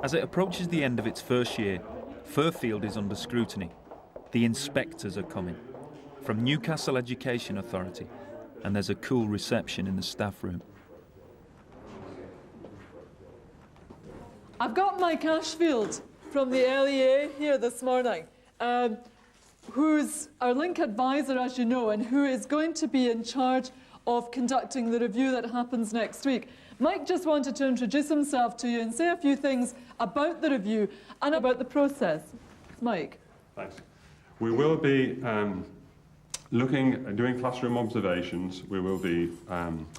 As it approaches the end of its first year, Furfield is under scrutiny. The inspectors are coming from Newcastle Education Authority, and there's a cool reception in the staff room. I've got Mike Ashfield from the LEA here this morning, who's our link advisor, as you know, and who is going to be in charge of conducting the review that happens next week. Mike just wanted to introduce himself to you and say a few things about the review and about the process. Mike. Thanks. We will be doing classroom observations. We will be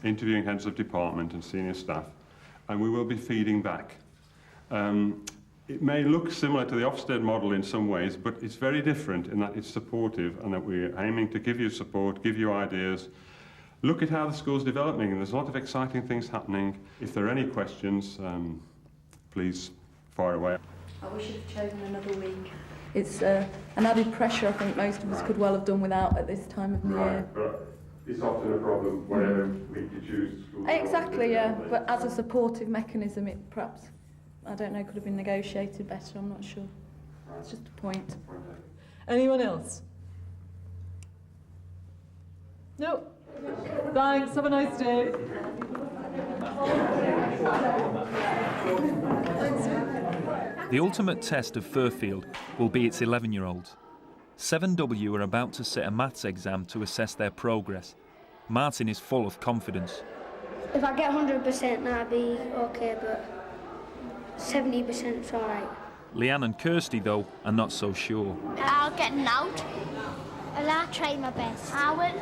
interviewing heads of department and senior staff, and we will be feeding back. It may look similar to the Ofsted model in some ways, but it's very different in that it's supportive and that we're aiming to give you support, give you ideas, look at how the school's developing, and there's a lot of exciting things happening. If there are any questions, please fire away. I wish you'd chosen another week. It's an added pressure I think most of us could well have done without at this time of the year. But it's often a problem whatever week you choose. Exactly, yeah. But as a supportive mechanism, it perhaps, I don't know, could have been negotiated better, I'm not sure. It's just a point. Anyone else? No. Thanks, have a nice day. The ultimate test of Furfield will be its 11-year-olds. 7W are about to sit a maths exam to assess their progress. Martin is full of confidence. If I get 100%, that'd be okay, but 70% is all right. Leanne and Kirsty, though, are not so sure. I'll get an out. I'll try my best. I will.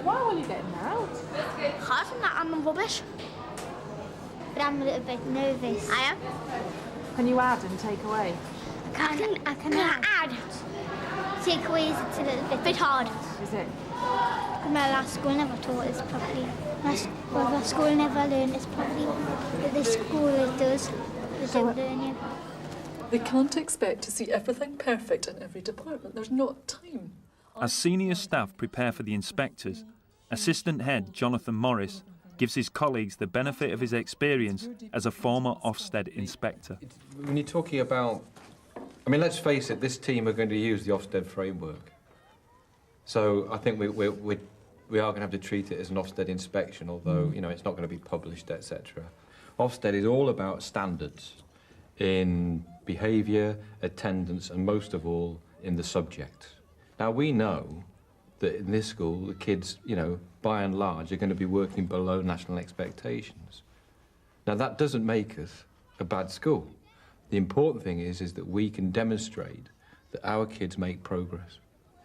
Why will you get an out? Apart from that, I'm rubbish. But I'm a little bit nervous. I am. Can you add and take away? I can add. Take away is it's a little bit hard. Is it? My last school never taught us properly. My school never learned us properly. But this school it does. They do learn you. They can't expect to see everything perfect in every department. There's not time. As senior staff prepare for the inspectors, Assistant Head Jonathan Morris gives his colleagues the benefit of his experience as a former Ofsted inspector. When you're talking about, I mean, let's face it, this team are going to use the Ofsted framework. So I think we are going to have to treat it as an Ofsted inspection, although, you know, it's not going to be published, etc. Ofsted is all about standards in behaviour, attendance, and most of all, in the subject. Now, we know that in this school, the kids, you know, by and large, are going to be working below national expectations. Now, that doesn't make us a bad school. The important thing is that we can demonstrate that our kids make progress,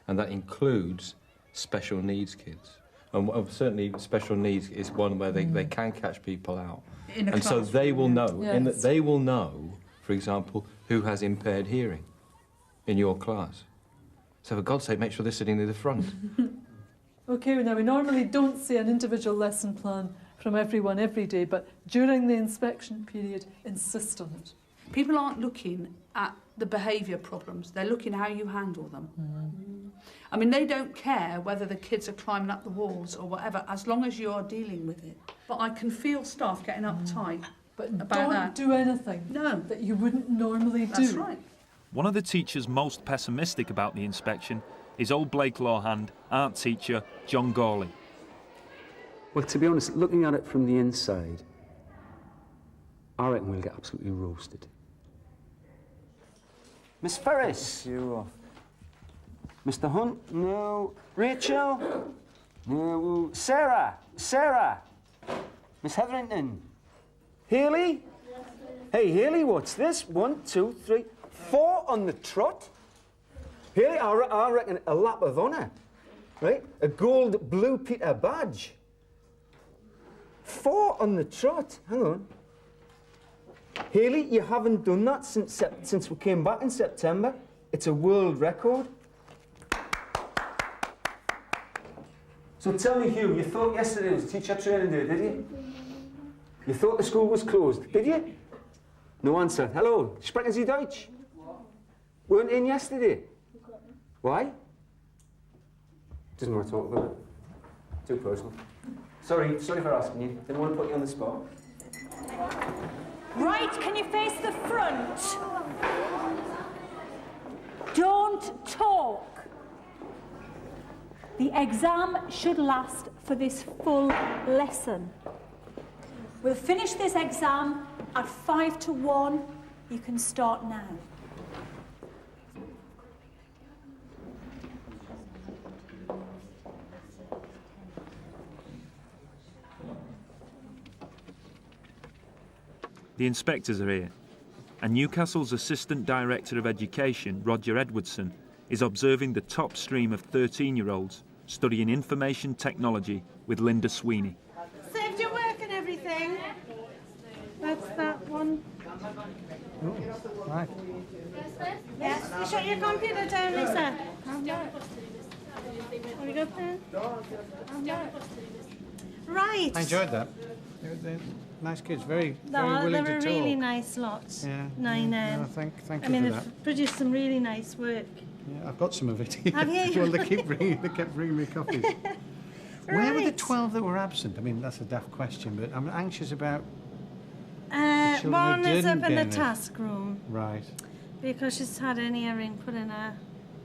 and that includes special needs kids. And certainly special needs is one where they can catch people out. And so they will know, Yes. they will know, for example, who has impaired hearing in your class. So for God's sake, make sure they're sitting near the front. OK, now we normally don't see an individual lesson plan from everyone every day, but during the inspection period, insist on it. People aren't looking at the behaviour problems, they're looking at how you handle them. I mean, they don't care whether the kids are climbing up the walls or whatever, as long as you are dealing with it. But I can feel staff getting uptight But about don't that. do anything that you wouldn't normally do. That's right. One of the teachers most pessimistic about the inspection is Old Blakelaw hand art teacher John Gawley. Well, to be honest, looking at it from the inside, I reckon we'll get absolutely roasted. Miss Ferris? You off. Mr. Hunt? No. Rachel? No. Sarah? Miss Hetherington? Haley? Hey, Haley, what's this? 1, 2, 3, 4 on the trot? Haley, I reckon a lap of honour, right? A gold Blue Peter badge. 4 on the trot. Hang on. Haley, you haven't done that since we came back in September. It's a world record. So tell me, Hugh, you thought yesterday was teacher training day, did you? You thought the school was closed, did you? No answer. Hello, sprechen Sie Deutsch? Weren't in yesterday? Why? Doesn't want to talk about it. Too personal. Sorry for asking you. Didn't want to put you on the spot. Right, can you face the front? Don't talk. The exam should last for this full lesson. We'll finish this exam at 5 to 1. You can start now. The inspectors are here, and Newcastle's Assistant Director of Education, Roger Edwardson, is observing the top stream of 13-year-olds studying information technology with Linda Sweeney. Saved your work and everything. That's that one. Oh, right. Yes, you shut your computer down, Lisa. Have you got pen? Right. I enjoyed that. They're nice kids, very No, willing they to were talk. really nice lot. Yeah. Nine. No, thank I you mean, for they've that. produced some really nice work. Yeah, I've got some of it. Have you? Well, they kept bringing me copies. Where were the Right. 12 that were absent? I mean, that's a daft question, but I'm anxious about children who One is up didn't in the get it. task room Right. because she's had an earring put in her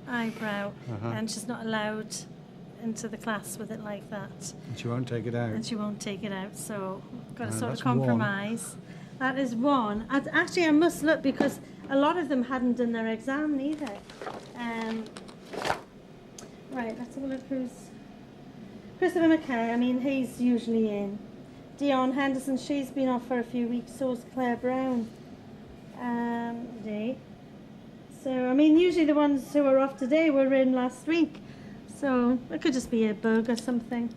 eyebrow and she's not allowed into the class with it like that. And she won't take it out. And she won't take it out, so got to No, sort of that's one. compromise. That is one. Actually, I must look because a lot of them hadn't done their exam neither. Right, let's have a look who's... Christopher McKay, I mean, he's usually in. Dion Henderson, she's been off for a few weeks, so's Claire Brown. Today. So, I mean, usually the ones who are off today were in last week. So, it could just be a bug or something.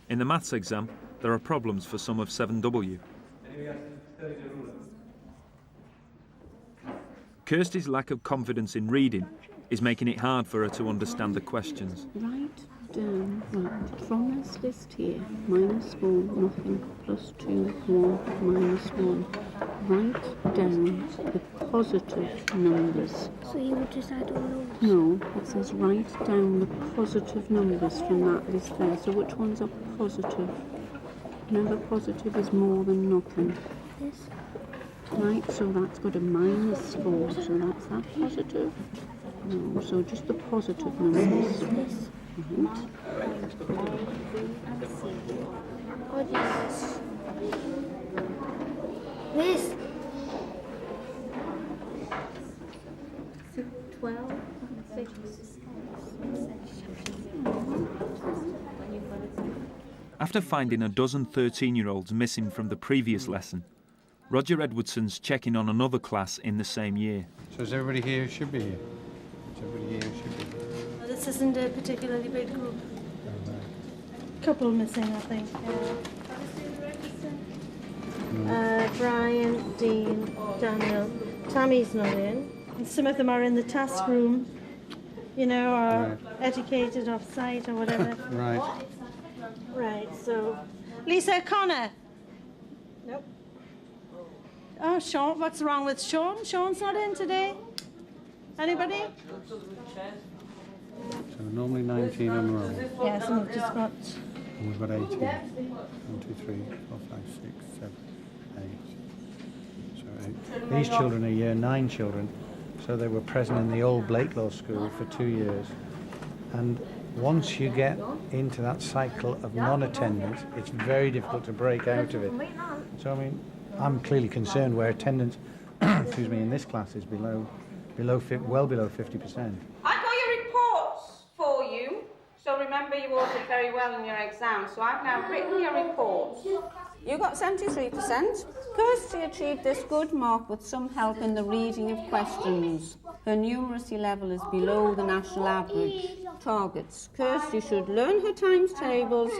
In the maths exam, there are problems for some of 7W. Kirsty's lack of confidence in reading is making it hard for her to understand the questions. Write down, right, from this list here, -4, nothing, +2, 1, -1. Write down the positive numbers. So you would just add all those? No, it says write down the positive numbers from that list there. So which ones are positive? Remember, positive is more than nothing. This? Right, so that's got a -4, so that's that positive. No, so just the positive numbers. This? Right. What is this? This? 12. After finding a dozen 13-year-olds missing from the previous lesson, Roger Edwardson's checking on another class in the same year. So is everybody here who should be here? Is everybody here who should be here? Well, this isn't a particularly big group. Couple missing, I think. Brian, Dean, Daniel. Tammy's not in. And some of them are in the task room, you know, or educated off-site or whatever. Right. Right, so... Lisa Connor? Nope. Oh, Sean, what's wrong with Sean? Sean's not in today? Anybody? So normally 19 on the roll. Yes, and we've just got... And we've got 18. 1, 2, 3, 4, 5, 6, 7, 8. So 8. These children are year 9 children, so they were present in the old Blakelaw School for 2 years. And once you get into that cycle of non-attendance, it's very difficult to break out of it. So, I mean, I'm clearly concerned where attendance, excuse me, in this class is well below 50%. I've got your reports for you. So remember, you all did very well in your exam. So I've now written your reports. You got 73%. Kirsty achieved this good mark with some help in the reading of questions. Her numeracy level is below the national average. Targets. Kirsty should learn her times tables,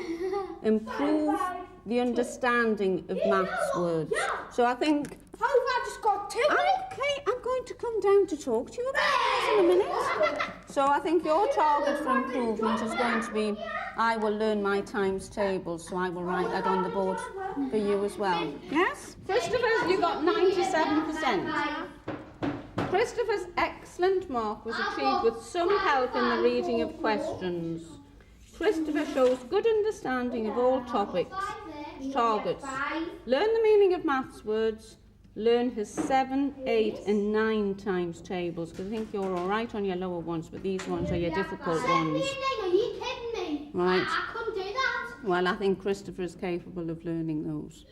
improve the understanding of maths words. So I think... How have I just got 2? Okay, I'm going to come down to talk to you about this in a minute. So I think your target for improvement is going to be, I will learn my times tables, so I will write that on the board for you as well. Yes? Christopher, you got 97%. Christopher's excellent mark was achieved with some help in the reading of questions. Christopher shows good understanding of all topics. Targets. Learn the meaning of maths words. Learn his 7, 8 and 9 times tables, because I think you're all right on your lower ones, but these ones are your difficult ones. Are you kidding me? Right. I couldn't do that. Well, I think Christopher is capable of learning those.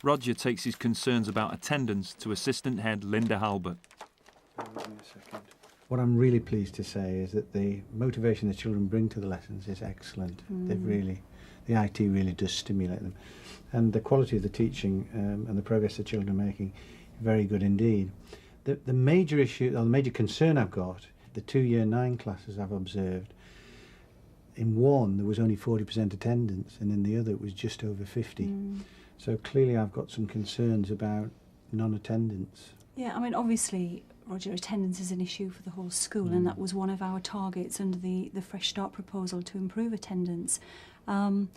Roger takes his concerns about attendance to Assistant Head Linda Halbert. What I'm really pleased to say is that the motivation the children bring to the lessons is excellent. The IT really does stimulate them. And the quality of the teaching and the progress the children are making, very good indeed. The major issue, or the major concern I've got, the 2 Year 9 classes I've observed, in one there was only 40% attendance and in the other it was just over 50. So clearly I've got some concerns about non-attendance. Yeah, I mean, obviously, Roger, attendance is an issue for the whole school, and that was one of our targets under the Fresh Start proposal to improve attendance. We're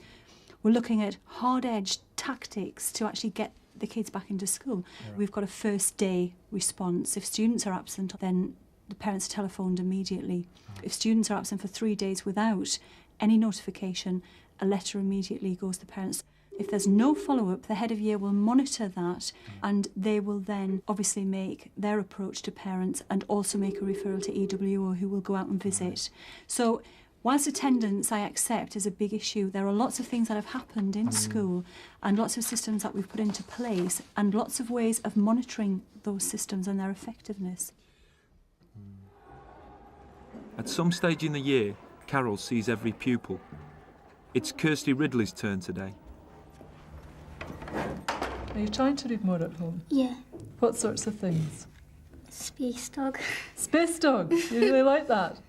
looking at hard-edged tactics to actually get the kids back into school. Yeah. We've got a first day response. If students are absent, then the parents are telephoned immediately. If students are absent for 3 days without any notification, a letter immediately goes to the parents. If there's no follow-up, the head of year will monitor that, and they will then obviously make their approach to parents and also make a referral to EWO, who will go out and visit. So whilst attendance, I accept, is a big issue, there are lots of things that have happened in school and lots of systems that we've put into place and lots of ways of monitoring those systems and their effectiveness. At some stage in the year, Carol sees every pupil. It's Kirsty Ridley's turn today. Are you trying to read more at home? Yeah. What sorts of things? Space Dog. Space Dog? You really like that?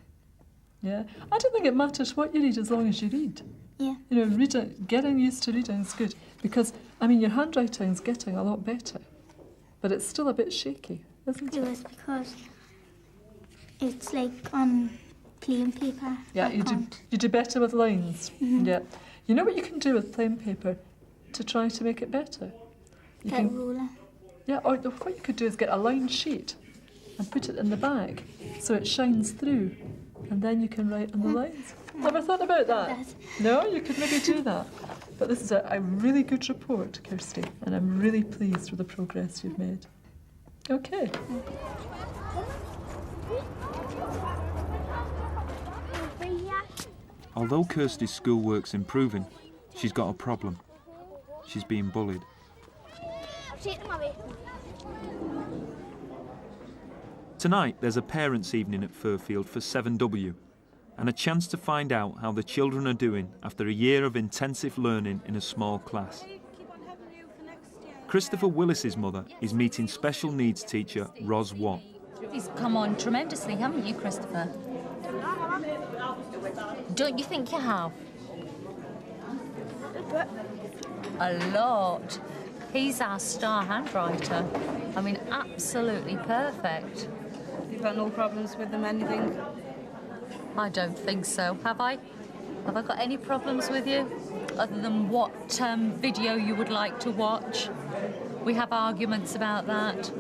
Yeah. I don't think it matters what you read as long as you read. Yeah. You know, getting used to reading is good because, I mean, your handwriting's getting a lot better, but it's still a bit shaky, isn't it? It was because it's like on plain paper. Yeah, you do better with lines. Yeah. You know what you can do with plain paper to try to make it better? Get a ruler. Yeah, or what you could do is get a lined sheet and put it in the back so it shines through, and then you can write on the lines. Never thought about that? No, you could maybe do that. But this is a really good report, Kirsty, and I'm really pleased with the progress you've made. Okay. Although Kirsty's schoolwork's improving, she's got a problem. She's being bullied. Tonight, there's a parents' evening at Furfield for 7W, and a chance to find out how the children are doing after a year of intensive learning in a small class. Christopher Willis's mother is meeting special needs teacher Ros Watt. He's come on tremendously, haven't you, Christopher? Don't you think you have? A lot. He's our star handwriter. I mean, absolutely perfect. You've got no problems with them, anything? I don't think so. Have I? Have I got any problems with you? Other than what video you would like to watch? We have arguments about that.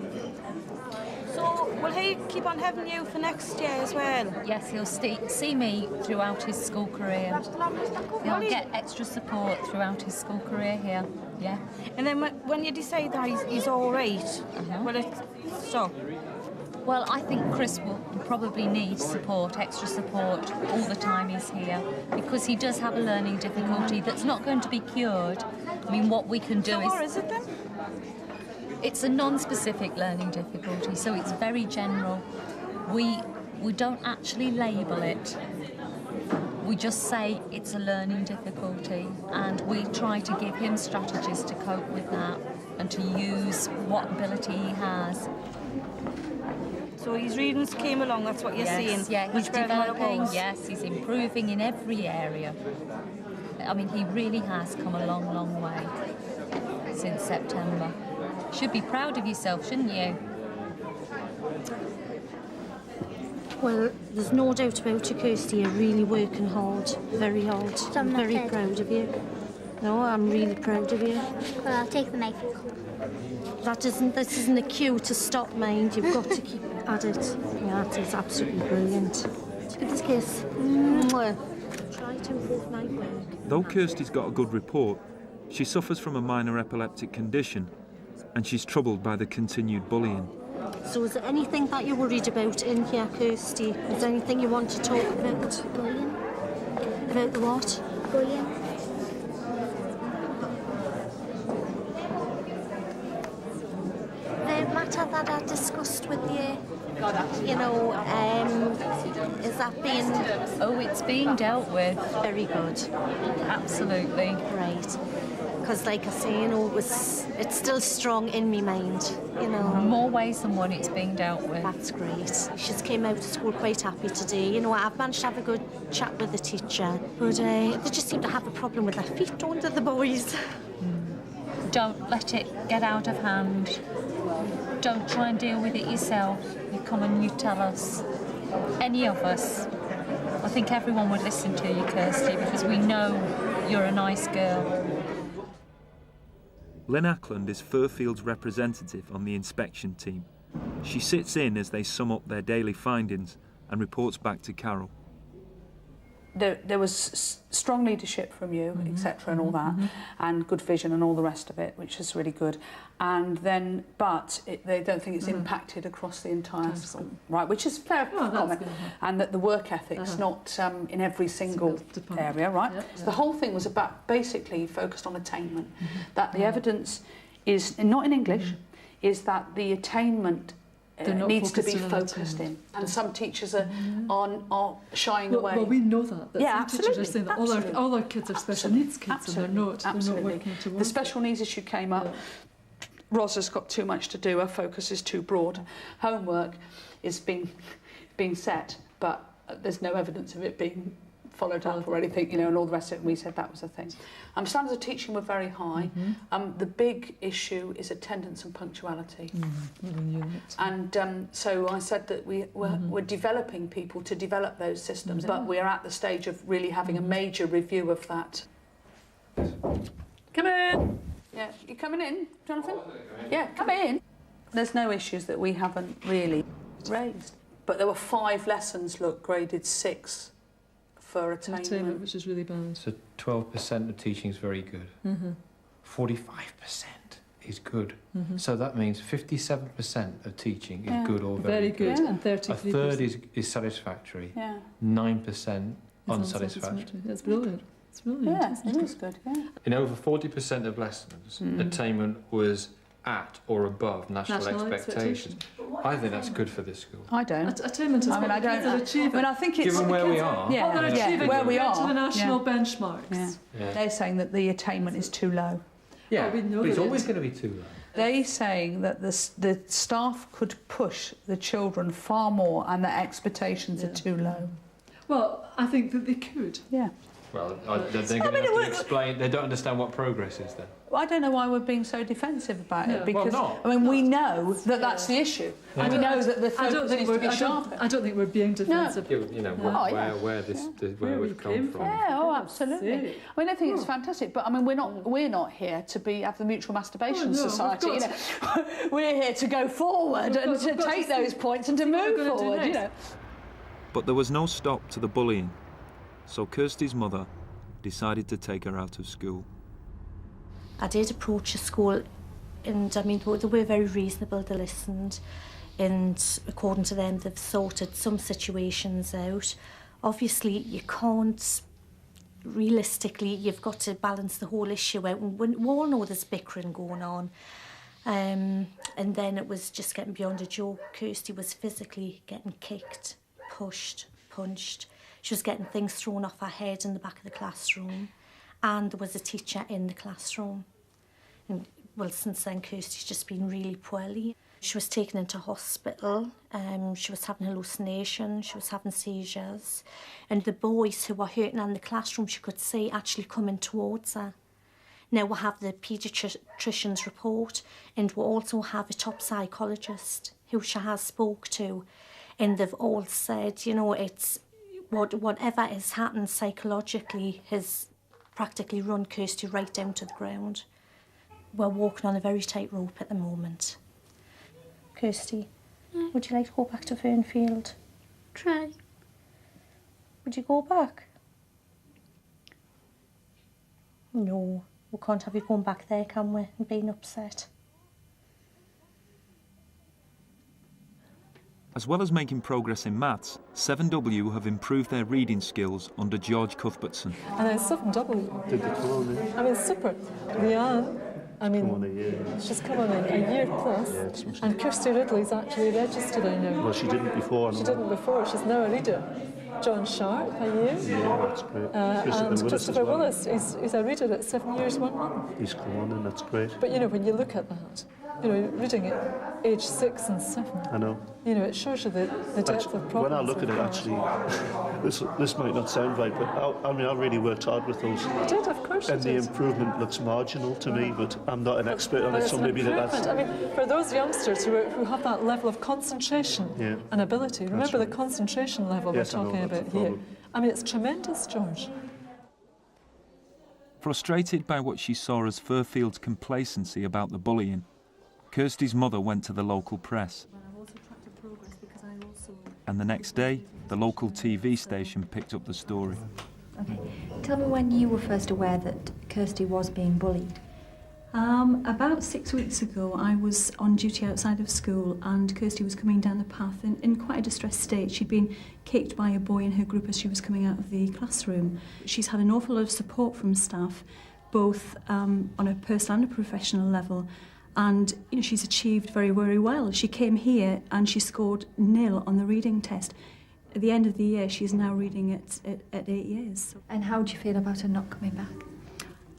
So, will he keep on having you for next year as well? Yes, he'll see me throughout his school career. He'll get extra support throughout his school career here, yeah. And then when you decide that he's all right, will it stop? Well, I think Chris will probably need support, extra support, all the time he's here, because he does have a learning difficulty that's not going to be cured. I mean, what we can do So what is it then? It's a non-specific learning difficulty, so it's very general. We don't actually label it. We just say it's a learning difficulty, and we try to give him strategies to cope with that and to use what ability he has. So his readings came along, that's what you're seeing? Yeah, he's developing, yes, he's improving in every area. I mean, he really has come a long, long way since September. Should be proud of yourself, shouldn't you? Well, there's no doubt about you, Kirsty. You're really working hard, very hard. I'm very proud of you. No, I'm really proud of you. Well, I'll take the knife. This isn't a cue to stop, mind. You've got to keep at it. Yeah, that is absolutely brilliant. Give this kiss. Mwah. Try to improve my work. Though Kirsty's got a good report, she suffers from a minor epileptic condition and she's troubled by the continued bullying. So is there anything that you're worried about in here, Kirsty? Is there anything you want to talk about? Bullying. About the what? Bullying. The matter that I discussed with you, you know, is that being... Oh, it's being dealt with. Very good. Absolutely. Right. Because, like I say, you know, it's still strong in me mind, you know. More ways than one it's being dealt with. That's great. She just came out of school quite happy today. You know, I've managed to have a good chat with the teacher, but they just seem to have a problem with their feet, don't they, the boys? Don't let it get out of hand. Don't try and deal with it yourself. You come and you tell us. Any of us. I think everyone would listen to you, Kirsty, because we know you're a nice girl. Lynn Ackland is Fairfield's representative on the inspection team. She sits in as they sum up their daily findings and reports back to Carol. There was strong leadership from you, etc., and all that, and good vision and all the rest of it, which is really good. And then, they don't think it's impacted across the entire school, right? Which is fair comment. And that the work ethic's not in every single area, right? So the whole thing was about basically focused on attainment. That the evidence is not in English, is that the attainment needs to be focused in, and some teachers are shying away. Well, we know that. Yeah, some teachers are saying that all our kids are special needs kids, and they're not working towards the special needs issue came up. Rosa's got too much to do. Her focus is too broad. Homework is being set, but there's no evidence of it being followed up or anything, you know, and all the rest of it. And we said that was a thing. Standards of teaching were very high. The big issue is attendance and punctuality. And so I said that we're developing people to develop those systems, but we're at the stage of really having a major review of that. Come in. Yeah, you coming in, Jonathan? Yeah, come in. There's no issues that we haven't really raised. But there were 5 lessons, graded 6 for attainment. Which is really bad. So 12% of teaching is very good. 45% is good. So that means 57% of teaching is good or very good. And 33%. A third is satisfactory. 9% unsatisfactory. That's brilliant. It's brilliant. Yeah, it is good, yeah. In over 40% of lessons, attainment was at or above national expectations. I think that's good for this school. I don't. Attainment is what the kids are achieving. I think it's... Given where we are. They're achieving where we are. to the national benchmarks. They're saying that the attainment is too low. Yeah, but it's always going to be too low. They're saying that the staff could push the children far more and their expectations are too low. Well, I think that they could. Yeah. Well, they're going to have to explain. They don't understand what progress is then. I don't know why we're being so defensive about it, because well, I mean we know that that's the issue. And we know that the focus needs to be sharper. I don't think we're being defensive. You know where we've come from. Yeah, oh, absolutely. I mean, I think it's fantastic, but I mean we're not here to have the Mutual Masturbation Society. You know, we're here to go forward and to take those points and to move forward. You know. But there was no stop to the bullying. So Kirsty's mother decided to take her out of school. I did approach a school, and I mean, they were very reasonable, they listened, and according to them, they've sorted some situations out. Obviously, you can't, realistically, you've got to balance the whole issue out. We all know there's bickering going on. And then it was just getting beyond a joke. Kirsty was physically getting kicked, pushed, punched. She was getting things thrown off her head in the back of the classroom, and there was a teacher in the classroom. And, well, since then, Kirsty's just been really poorly. She was taken into hospital, she was having hallucinations, she was having seizures, and the boys who were hurting her in the classroom, she could see actually coming towards her. Now we have the paediatrician's report, and we also have a top psychologist who she has spoke to, and they've all said, you know, it's whatever has happened psychologically has practically run Kirsty right down to the ground. We're walking on a very tight rope at the moment. Kirsty, would you like to go back to Fernfield? Try. Would you go back? No, we can't have you going back there, can we, and being upset. As well as making progress in maths, 7W have improved their reading skills under George Cuthbertson. And then 7W. Did they come on in? I mean, super. Leanne, I mean, Come on a year. she's come on a year plus, and Kirsty Ridley's actually registered, I know. Well, she didn't before. She didn't before, she's now a reader. John Sharp, a year. Yeah, that's great. And Willis Christopher as well. Willis is a reader at 7 years, 1 month. He's come on in, that's great. But you know, when you look at that, you know, reading at age 6 and 7, I know. you know, it shows you the depth of problems. When I look at it, actually, this might not sound right, but I mean, I really worked hard with those. You did, of course you And did. the improvement looks marginal to me, but I'm not an expert on But it, it's so an maybe that's... improvement. I mean, for those youngsters who have that level of concentration Yeah. and ability, remember right. the concentration level Yes, I we're know, talking that's about the here. problem. I mean, it's tremendous, George. Frustrated by what she saw as Furfield's complacency about the bullying, Kirsty's mother went to the local press. And the next day, the local TV station picked up the story. Okay. Tell me when you were first aware that Kirsty was being bullied. About 6 weeks ago, I was on duty outside of school and Kirsty was coming down the path in quite a distressed state. She'd been kicked by a boy in her group as she was coming out of the classroom. She's had an awful lot of support from staff, both on a personal and a professional level. And you know, she's achieved very, very well. She came here and she scored 0 on the reading test. At the end of the year, she's now reading at 8 years. And how do you feel about her not coming back?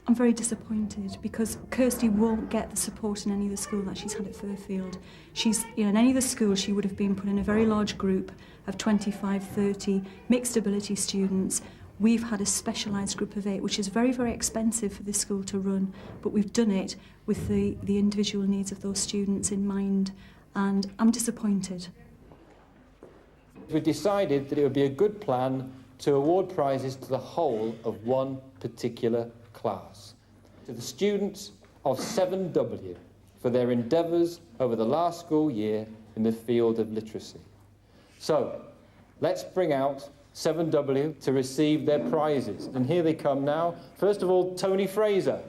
I'm very disappointed because Kirsty won't get the support in any of the school that she's had at Furfield. She's, you know, in any of the schools, she would have been put in a very large group of 25, 30 mixed ability students. We've had a specialised group of 8, which is very, very expensive for this school to run, but we've done it with the individual needs of those students in mind, and I'm disappointed. We decided that it would be a good plan to award prizes to the whole of one particular class. To the students of 7W for their endeavours over the last school year in the field of literacy. So, let's bring out 7W to receive their prizes. And here they come now. First of all, Tony Fraser.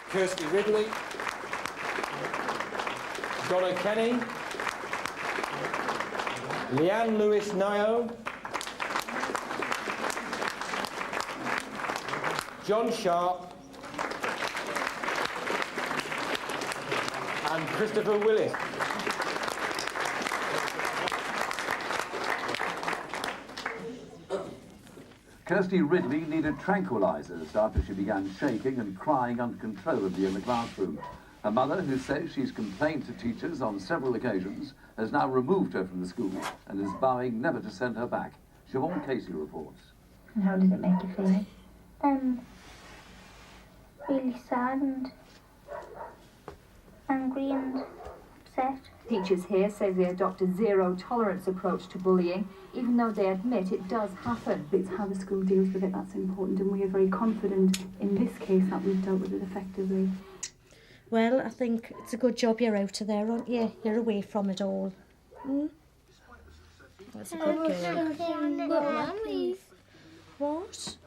Kirsty Ridley. Donna Kenny. Leanne Lewis-Nio. John Sharp. And Christopher Willis. Kirsty Ridley needed tranquilizers after she began shaking and crying uncontrollably in the classroom. Her mother, who says she's complained to teachers on several occasions, has now removed her from the school and is vowing never to send her back. Siobhan Casey reports. And how did it make you feel? Really sad and angry and upset. Teachers here say they adopt a zero-tolerance approach to bullying, even though they admit it does happen. It's how the school deals with it that's important, and we are very confident in this case that we've dealt with it effectively. Well, I think it's a good job you're out of there, aren't you? You're away from it all. That's a good girl. What?